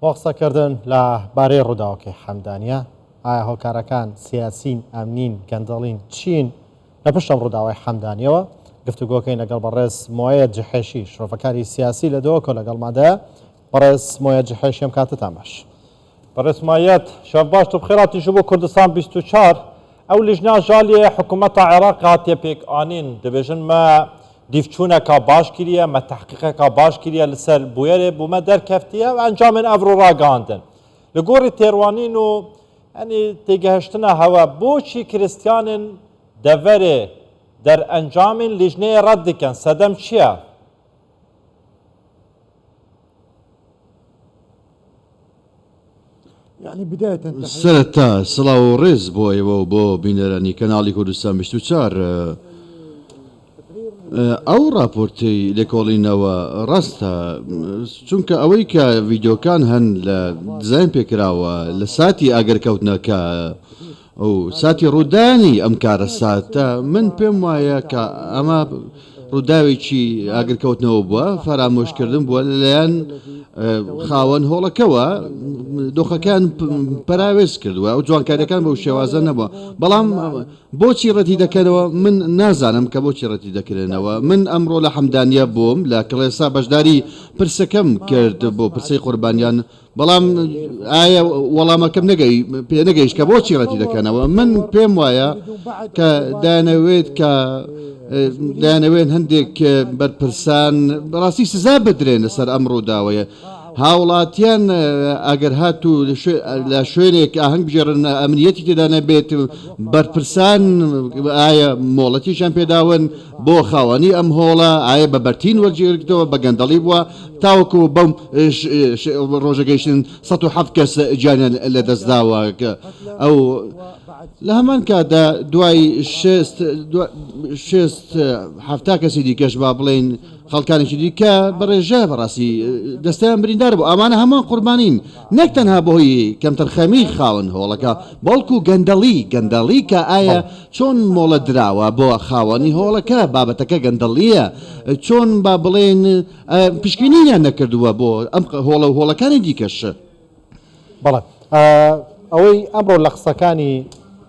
وەقسەکردن لە بارەی ڕووداوەکەی حەمدانیە ئایا هۆکارەکان سیاسین ئەمنین گەندەڵین چین لە پشتم ڕووداوای حەمدانیەوە گفتوگۆکەی لەگەڵ بەڕێز مۆیە جحێشی شرۆفەکاری سیاسی لە دۆکۆ لەگەڵمادایە بەڕێز مۆیە جحێشیم کاتتان باش بەڕێز مایەت شەف باش تو بخێراتیش بۆ کوردستان 24 ئەو لیژنا ژالیە حکوومەتە عێراق هاتیە پێکئانین دەبێژن مە دیفچوونەکە باش کریە مە تەحقیقەکە باش کریە لەسەر بویەرێ بوومە دەرکەفتیە و ئەنجامن ئەڤڕۆ ڕاگەاندن لە گۆڕی تێڕوانین و ئەنی تێگەهشتنە هەوە بۆچی کریستیانن دەڤەرێ دەرئەنجامین لیژنەیە ڕەت دکەن سەدەم چییە؟ يعني بداية سرتا سڵاو و ڕێز بۆ ئێوە و بۆ بینەرانی کەناڵی کوردستان 24 ئەو راپۆرتی لێکۆڵینەوە ڕاستە چونکە ئەوەی کە ڤیددیۆکان هەن لە دزاین پێکراوە لە ساتی ئاگەرکەوتنەکە ئەو ساتی ڕوودانی ئەم کارە ساتە من پێم وایە کە ئەمە ڕووداوێکی ئاگرکەوتنەوە بووە فەرامۆشکردن بووە لەلایەن خاوەن هۆڵەکەوە دۆخەکان پەراوێز کردووە ئەو جوانکاریەکان بەو شێوازە نەبووە بەڵام بۆچی ڕەتی دەکەنەوە من نازانم کە بۆچی ڕەتی دەکرێنەوە من ئەمڕۆ لە حەمدانیە بووم لە کڵێسا بەشداری پرسەکەم کرد بۆ پرسەی قوربانیان بەڵام ئایا وەڵامەکەم پێ نەگەیشت کە بۆچی ڕەتی دەکەنەوە من پێم وایە کە دەیانەوێت هەندێک بەرپرسان بەڕاستی سزا بدرێن لەسەر ئەم ڕووداوەیە هاوڵاتیان ئەگەر هاتوو لە شوێنێک ئاهەنگ بژێڕن ئەمنیەتی تێدا نەبێت بەرپرسان ئایا مۆڵەتیشان پێداون بۆ خاوەنی ئەم هۆڵە ئایا بە بەرتین وەرجێگرتەوە بە گەندەڵی بووە تاوەکو بەم ڕۆژەگەیشتن 107 کەس گیانیان لە دەستداوە ئەو لە هەمان کاتدا دوای شێست هەفتا کەسی دیکەش با بڵێن خەڵکانێکی دیکە بەڕێژە بەڕاستی دەستیان بریندار بوو ئەمانە هەمان قوربانین نەک تەنها بۆی کەمتەرخەمی خاون هۆڵەکە بەڵکو گەندەڵی کە ئایا چۆن مۆڵە دراوە بۆ خاوەنی هۆڵەکە بابەتەکە گەندەڵیە چۆن با بڵێن پشکنینیان نەکردووە بۆ ئەم هۆڵەکانی دیکەش بەڵێ ئەوەی ئەمڕۆ لە قسەکانی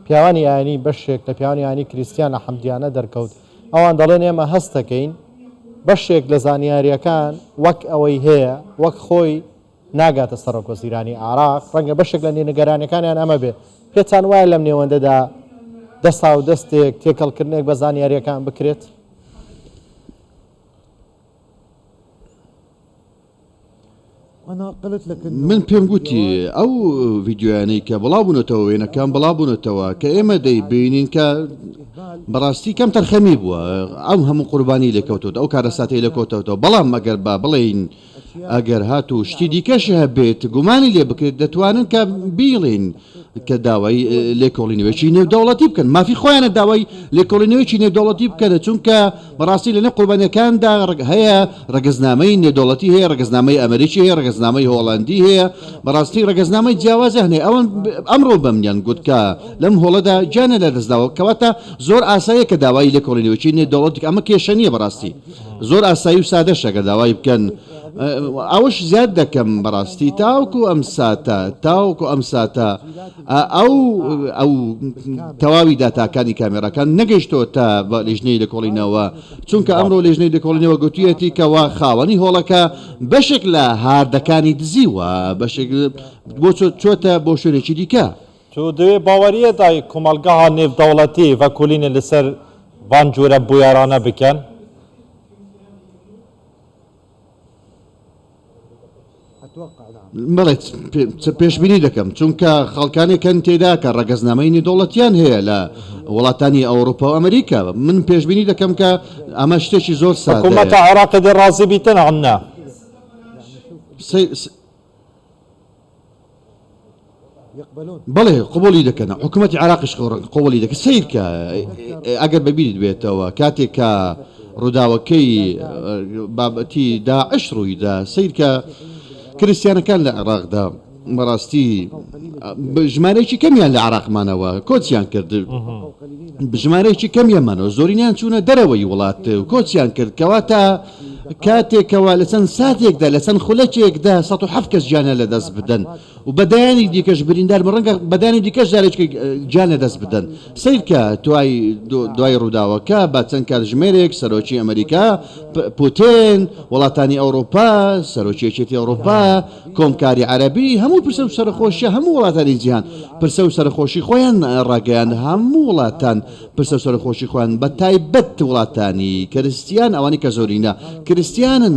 پیاوانی ئاینی بەشێک لە پیاوانی ئاینی کریسیان لە حەمدیانە دەرکەوت ئەوان دەڵێن ئێمە هەست دەکەین بەشێک لە زانیاریەکان وەک ئەوەی هەیە وەک خۆی ناگاتە سەرۆکوەزیرانی عێراق ڕەنگە بەشێک لە نێنگەرانەکانیان ئەمە بێ پێتان وایە لەم نێوەندەدا دەستا و دەستێک تێکەڵکردنێک بە زانیاریەکان بکرێت من پێم گوتی ئەو ڤیددیویانەی کە بڵاوبوونەتەوە وێنەکان بڵاوبوونەتەوە کە ئێمە دەیبینین کە بەڕاستی کەم تەرخەمی بووە ئەم هەموو قوربانی لێکەوتەوە ئەو کارە ساتی لێکەوتەوە بەڵام ئەگەر با بڵین ئەگەر هاتوو شتی دیکەش هەبێت گومانی لێ بکرێت دەتوانن کە بیڵین کە داوای لێکۆڵینەوەیکی نێودەوڵەتی بکەن مافی خۆیانە داوای لێکۆڵینەوەیکی نێودەوڵەتی بکەن چونکە بەڕاستی لەنێ قوربانیەکاندا هەیە ڕگەزنامەی نێودەوڵەتی هەیە ڕگەزنامەی ئەمریکی هەیە ڕگەزنامەی هۆڵندی هەیە بەڕاستی ڕگەزنامەی جیاوازە هەنێ ئەوان ئەمڕۆ بەمنیان گوتکە لەم هۆڵەدا گیانە لە دەستداوە کەواتە زۆر ئاساییە کە داوای لێکۆڵینەوەیکی نێودەوڵەتی ئەمە کێشە نییە بەڕاستی زۆر ئاسایی و سادەشە کە داوای بکەن ئەوش زیاد دەکەم بەڕاستی تاوکو ئەم ساتە ئەو تەواوی داتاکانی کامێرەکان نەگەیشتەوە تا بە لێژنەی لێکۆڵینەوە چونکە ئەمڕۆ لێژنەی لێکۆڵینەوە گوتوویەتی کەوا خاوەنی هۆڵەکە بەشێک لە هاردەکانی دزیوە بەشێک بۆ چۆتە بۆ شوێنێکی دیکە تو دوێ باوەریە دای کۆمەلگەها نێودەوڵەتی ڤەکولینە لەسەر وان جۆرە بویارانە بکەن بڵێ پێشبینی دەکەم چونکە خەڵکانێکەن تێدا کە ڕگەزنامەی نێودەوڵەتیان هەیە لە وڵاتانی ئەوروپا و ئەمریکا من پێشبینی دەکەم کە ئەمە شتێکی زۆر سادەیە حکوومەتە عێراق دێ ڕازی بیتن عنا بەڵێ قبولی دەکەن حکوومەتی عێراقیش قبولی دەکەن سیرکە ئەگەر بەبیریت بێتەوە کاتێک کە ڕووداوەکەی بابەتی داعش ڕوویدا سیرکە کریسیانەکان لە عێراقدا بەڕاستی ژمارەیەکی کەمیان لە عێراقمانەوە کۆچیان کرد ژمارەیەکی کەمیەمانەوە زۆرینیان چوونە دەرەوەی وڵات و کۆچیان کرد کەواتە کاتێکەوە لە چەند ساتێکدا لە چەند خولەکێکدا 107 کەس گیانە لە دەست بدەن و بەدایانی دیکەش بریندار ڕەنگە بەدانی دیکەش جارێکی گیان لە دەست بدەن سیرکە دوای ڕووداوەکە با چەند کاتژمێرێک سەرۆکی ئەمریکا پوتین وڵاتانی ئەوروپا سەرۆکیەکێتی ئەوروپا کۆمکاری عەرەبی هەموو پرسە و سەرخۆشیە هەموو وڵاتانی جیهان پرسە و سەرخۆشی خۆیان ڕاگەیان هەموو وڵاتان پرسە و سەرخۆشی خۆیان بە تایبەت وڵاتانی کریستیان ئەوانی کە زۆرینە کریستیانن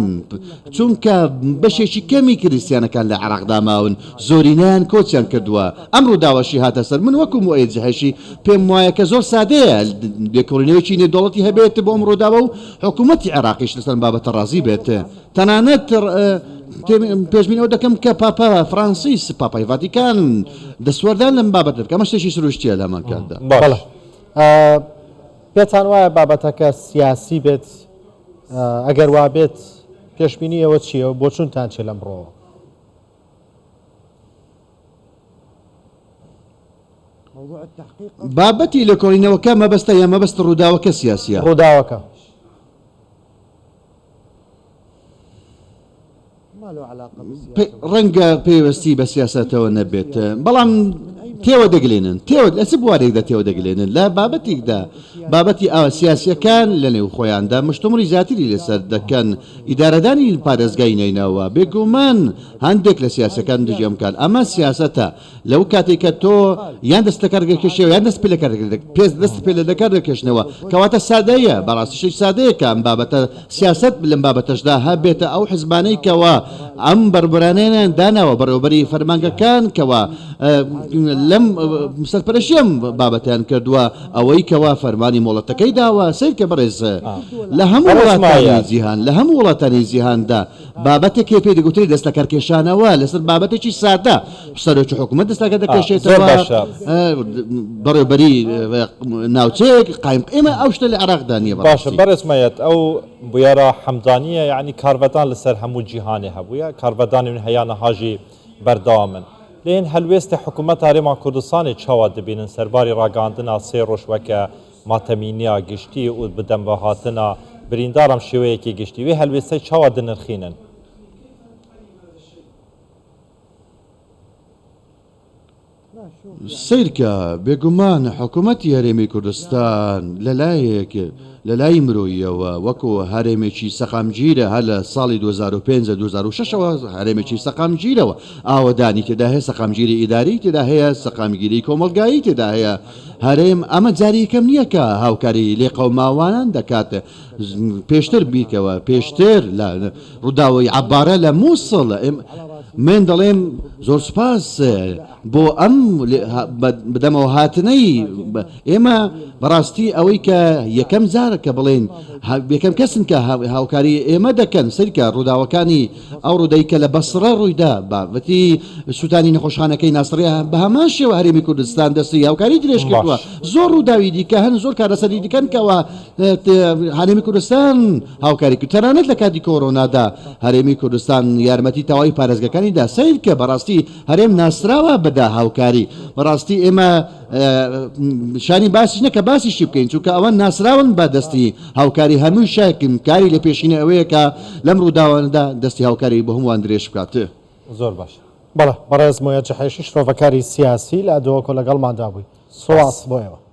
چونکە بەشێکی کەمی کریسیانەکان لە عێراقدا ماون زۆرینیان کۆچیان کردووە ئەم ڕووداوەشی هاتە سەر من وەکو مۆئید جەهەشی پێم وایە کە زۆر سادەیە لێکۆڵینەوەکی نێودەوڵەتی هەبێت بۆ ئەم ڕووداوە و حکوومەتی عێراقیش لەسەر بابەتە ڕازی بێت تەنانەت پێشبین ئەو دەکەم کە پاپا فرانسیس پاپای ڤاتیکان دەسوەردان لەم بابەت بکە ئەمە شتێکی سروشتیە لەمان کاتدا پێتان وایە بابەتەکە سیاسی بێت ئەگەر وا بێت پێشبینی ئەوە چییە بۆ چونتان چێ لەمڕۆ بابەتی لە کۆڕینەوەکە مەبەستە یا مەبەست ڕووداوەکە سیاسیە ڕووداوەکە ڕەنگە پێوەستی بە سیاستەوە نەبێت بەڵام تێوە دەگلێنن لە چ بوارێکدا تێوە دەگلێنن لە بابەتێکدا بابەتی ئەوە سیاسیەکان لە نێو خۆیاندا مشتومڕی زیاتری لەسەر دەکەن ئیدارەدانی پارێزگای نینەوە بێگومان هەندێک لە سیاسەکان دژێمکان ئەمە سیاسەتە لەو کاتێککە تۆ یان دەستەکارگەکەشەوە یان دەست پێ دەست پێ لە دەکار دەکەشنەوە کەواتە سادەیە بەڕاستیشی سادەیەکە ئەم بابەتە سیاست لەم بابەتەشدا هەبێتە ئەو حزبانەی کەوە ئەم بربرانێنیان داناوە بەڕێوەبەری فەرمانگەکان کەوە لەم سەرپەرشتیان بابەتیان کردووە ئەوەی کەوا فەرمانی مۆڵەتەکەی داوە سیر کە بەڕێز لە هەموو وڵاتانی جیهان لە هەموو وڵاتانی جیهاندا بابەتێکی پێ دەگوتری دەستە کارکێشانەوە لەسەر بابەتێکی سادە سەرۆکی حکوومەت دەستەکە دەکەشێتەوە بەڕێوەبەری ناوچەیەک قایم ئێمە ئەو شتە لە عێراقدا نییە باشە بەڕێزمەیەت ئەو بویارە حەمدانیە یعنی کارڤەدان لەسەر هەموو جیهانێ هەبووە کارڤەدانی هەیەە هاژی بەردەوامن لێن هەلوێستی حکوومەت هەرێما کوردستانی چاوا دەبینن سەرباری ڕاگەاندنا سێ ڕۆژوەکە ماتەمینیا گشتی و بدەم بە هاتنە بریندارم شێوەیەکی گشتی وێ هەلوێستەی چاوا دنرخینن سیرکە بێگومان حکوومەتی هەرێمی کوردستان لە لای مرۆیەوە وەکو هەرێمێکی سەقامگیرە هە لە ساڵی 2005-2006ەوە هەرێمێکی سەقامگیرەوە ئاوەدانی تێدا هەیە سەقامگیری ئیداری تێدا هەیە سەقامگیری کۆمەلگایی تێدا هەیە هەرێم ئەمە جاریکەم نییە کە هاوکاری لێ قەوماوانان دەکات پێشتر بیکەوە پێشتر لە ڕووداوەی عەبارە لە مووسڵ من دەڵێم زۆر سپاس بۆ ئەم بدەمەوە هاتنەی ئێمە بەڕاستی ئەوەی کە یەکەم جارە کە بڵێن یەکەم کەسن کە هاوکاری ئێمە دەکەن سەرکە ڕووداوەکانی ئەو ڕوودەی کە لە بەسڕە ڕوویدا بابەتی سووتانی نەخۆشخانەکەی ناسریە بە هەمان شێوە هەرێمی کوردستان دەستی هاوکاری درێژ کردووە زۆر ڕووداوی دیکە هەن زۆر کارەسەری دیکەن کەەوە هەرێمی کوردستان هاوکاری کرد تەنانەت لە کاتی کۆڕۆنادا هەرێمی کوردستان یارمەتی تەواوی پارێزگەکانیدا سیر کە بەڕاستی هەرێم ناسراوە بەدا هاوکاری بەڕاستی ئێمە شانی باسیش نەکە باسیشی بکەین چونکە ئەوە ناسراون بە دەستی هاوکاری هەموو شاکن کاری لە پێشینە ئەوەیە کە لەم ڕووداواندا دەستی هاوکاری بە هەمووان درێژ بکات زۆر باش بەڵێ بەڕێز مۆیە جەحێشی شرۆڤەکاری سیاسی لە دۆکۆ لەگەڵماندا بووی سواس بۆیەوە